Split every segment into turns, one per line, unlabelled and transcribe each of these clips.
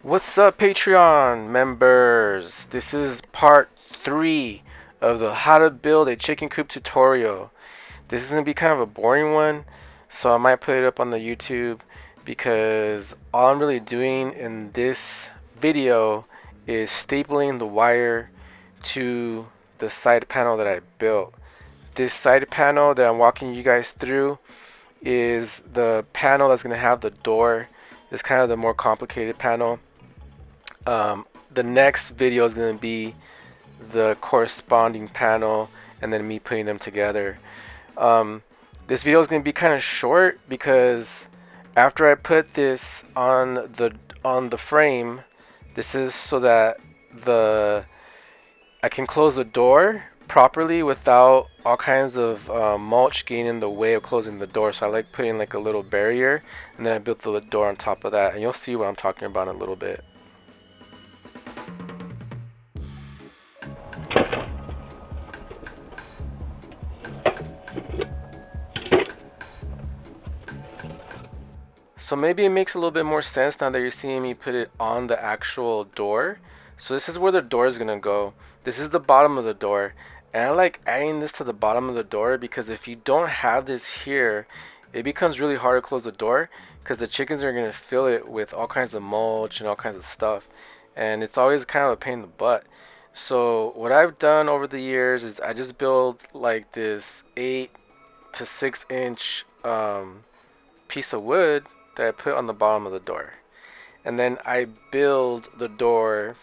What's up, Patreon members? This is part 3 of the how to build a chicken coop tutorial. This is going to be kind of a boring one, so I might put it up on the YouTube because all I'm really doing in this video is stapling the wire to the side panel that I built. This side panel that I'm walking you guys through is the panel that's going to have the door. It's kind of the more complicated panel. The next video is going to be the corresponding panel and then me putting them together. This video is going to be kind of short because after I put this on the frame, this is so that I can close the door properly without all kinds of mulch getting in the way of closing the door. So I like putting like a little barrier, and then I built the door on top of that, and you'll see what I'm talking about in a little bit. So maybe it makes a little bit more sense now that you're seeing me put it on the actual door. So this is where the door is gonna go. This is the bottom of the door. And I like adding this to the bottom of the door because if you don't have this here, it becomes really hard to close the door because the chickens are gonna fill it with all kinds of mulch and all kinds of stuff. And it's always kind of a pain in the butt. So what I've done over the years is I just build like this 8 to 6 inch piece of wood that I put on the bottom of the door, and then I build the door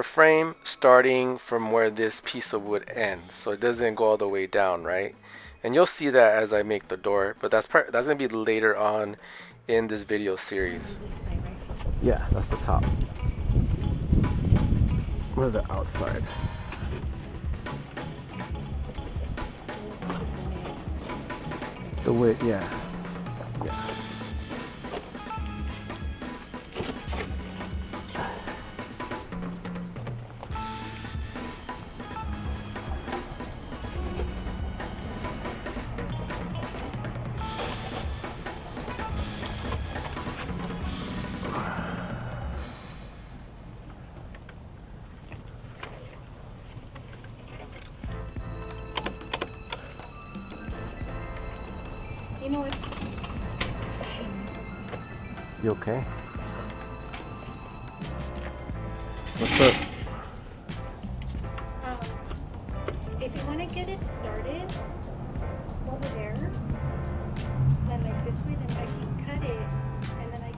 frame starting from where this piece of wood ends, so it doesn't go all the way down, right? And you'll see that as I make the door, but that's gonna be later on in this video series. Yeah, that's the top. Or the outside. The width, yeah. Yeah.
You know what?
You okay? What's up?
If you want to get it started over there, then like this way, then I can cut it, and then we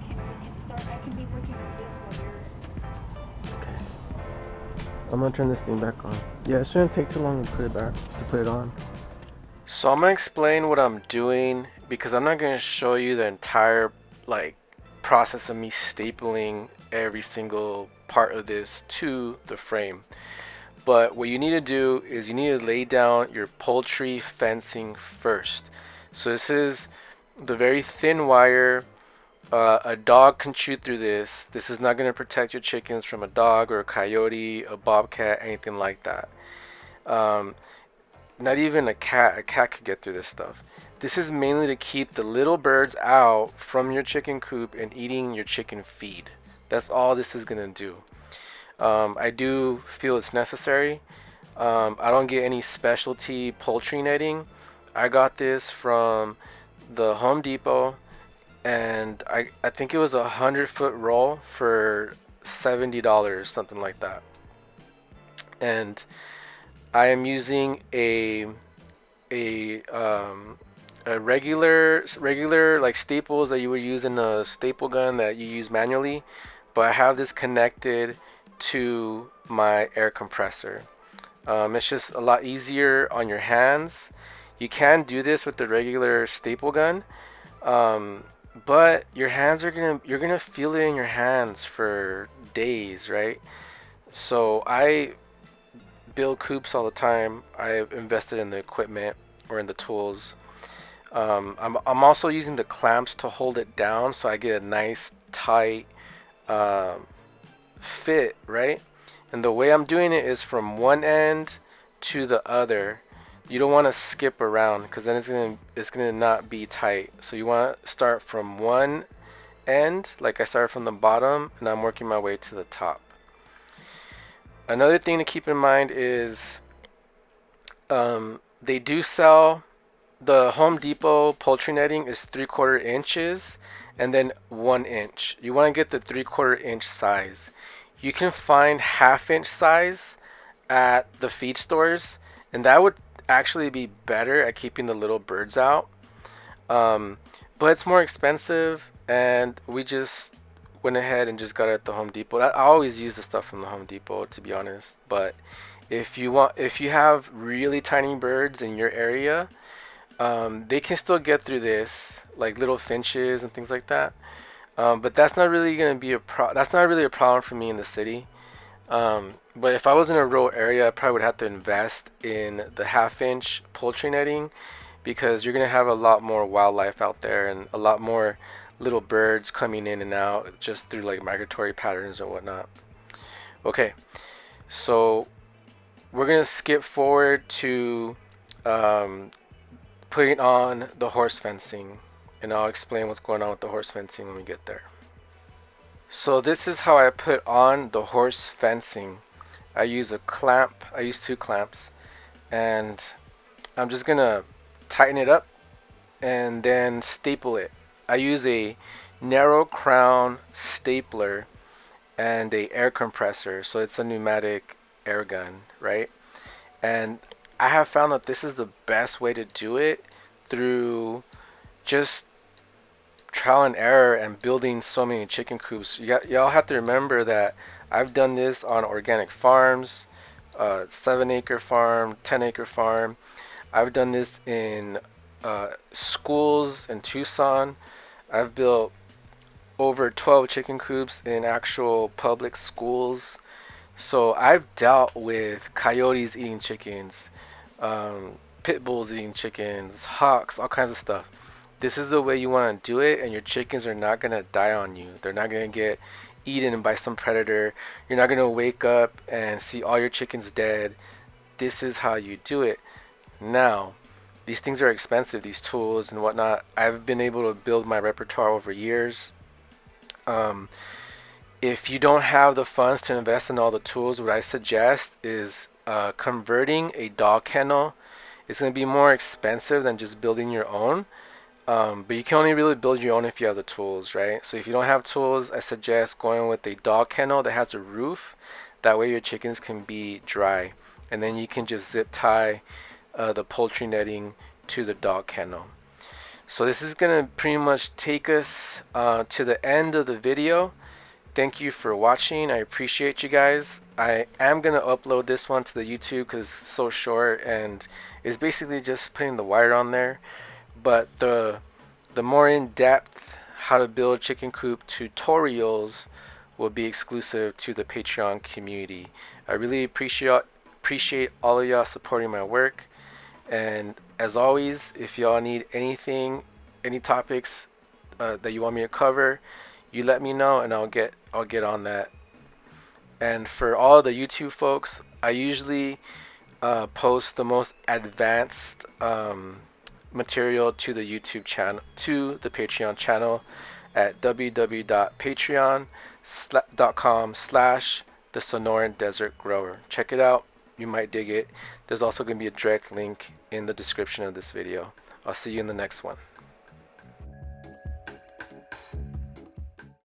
can start. I can be working on this while you're.
Okay. I'm gonna turn this thing back on. Yeah, it shouldn't take too long to put it back, to put it on. So I'm gonna explain what I'm doing because I'm not gonna show you the entire like process of me stapling every single part of this to the frame. But what you need to do is you need to lay down your poultry fencing first. So this is the very thin wire. A dog can chew through this. This is not going to protect your chickens from a dog or a coyote, a bobcat, anything like that. Not even a cat. A cat could get through this stuff. This is mainly to keep the little birds out from your chicken coop and eating your chicken feed. That's all this is going to do. I do feel it's necessary. I don't get any specialty poultry netting. I got this from the Home Depot, and I think it was a 100-foot roll for $70, something like that. And I am using a regular like staples that you would use in a staple gun that you use manually, but I have this connected to my air compressor. It's just a lot easier on your hands. You can do this with the regular staple gun, but your hands you're gonna feel it in your hands for days, right? So I build coops all the time. I've invested in the equipment or in the tools. I'm also using the clamps to hold it down so I get a nice tight fit, right? And the way I'm doing it is from one end to the other. You don't want to skip around because then it's gonna not be tight. So you want to start from one end, like I started from the bottom and I'm working my way to the top. Another thing to keep in mind is they do sell the Home Depot poultry netting is 3/4 inches and then 1 inch. You want to get the 3/4 inch size. You can find 1/2 inch size at the feed stores, and that would actually be better at keeping the little birds out. Um, but it's more expensive, and we just went ahead and just got it at the Home Depot. I always use the stuff from the Home Depot, to be honest. But if you have really tiny birds in your area, they can still get through this, like little finches and things like that. But that's not really gonna be that's not really a problem for me in the city. But if I was in a rural area, I probably would have to invest in the 1/2 inch poultry netting because you're gonna have a lot more wildlife out there and a lot more little birds coming in and out just through like migratory patterns or whatnot. Okay, so we're gonna skip forward to um, putting on the horse fencing, and I'll explain what's going on with the horse fencing when we get there. So this is how I put on the horse fencing. I use a clamp. I use 2 clamps, and I'm just gonna tighten it up and then staple it. I use a narrow crown stapler and a air compressor, so it's a pneumatic air gun, right? And I have found that this is the best way to do it through just trial and error and building so many chicken coops. Y'all have to remember that I've done this on organic farms, 7 acre farm, 10 acre farm. I've done this in schools in Tucson. I've built over 12 chicken coops in actual public schools. So I've dealt with coyotes eating chickens, pit bulls eating chickens, hawks, all kinds of stuff. This is the way you want to do it, and your chickens are not going to die on you. They're not going to get eaten by some predator. You're not going to wake up and see all your chickens dead. This is how you do it. Now, these things are expensive, these tools and whatnot. I've been able to build my repertoire over years. Um, if you don't have the funds to invest in all the tools, what I suggest is converting a dog kennel. It's going to be more expensive than just building your own. But you can only really build your own if you have the tools, right? So if you don't have tools, I suggest going with a dog kennel that has a roof. That way your chickens can be dry. And then you can just zip tie the poultry netting to the dog kennel. So this is going to pretty much take us to the end of the video. Thank you for watching. I appreciate you guys. I am going to upload this one to the YouTube because it's so short and it's basically just putting the wire on there. But the more in-depth how to build chicken coop tutorials will be exclusive to the Patreon community. I really appreciate all of y'all supporting my work. And as always, if y'all need anything, any topics that you want me to cover, you let me know and I'll get on that. And for all the YouTube folks, I usually post the most advanced material to the YouTube channel, to the Patreon channel at www.patreon.com/the Sonoran Desert Grower. Check it out. You might dig it. There's also going to be a direct link in the description of this video. I'll see you in the next one.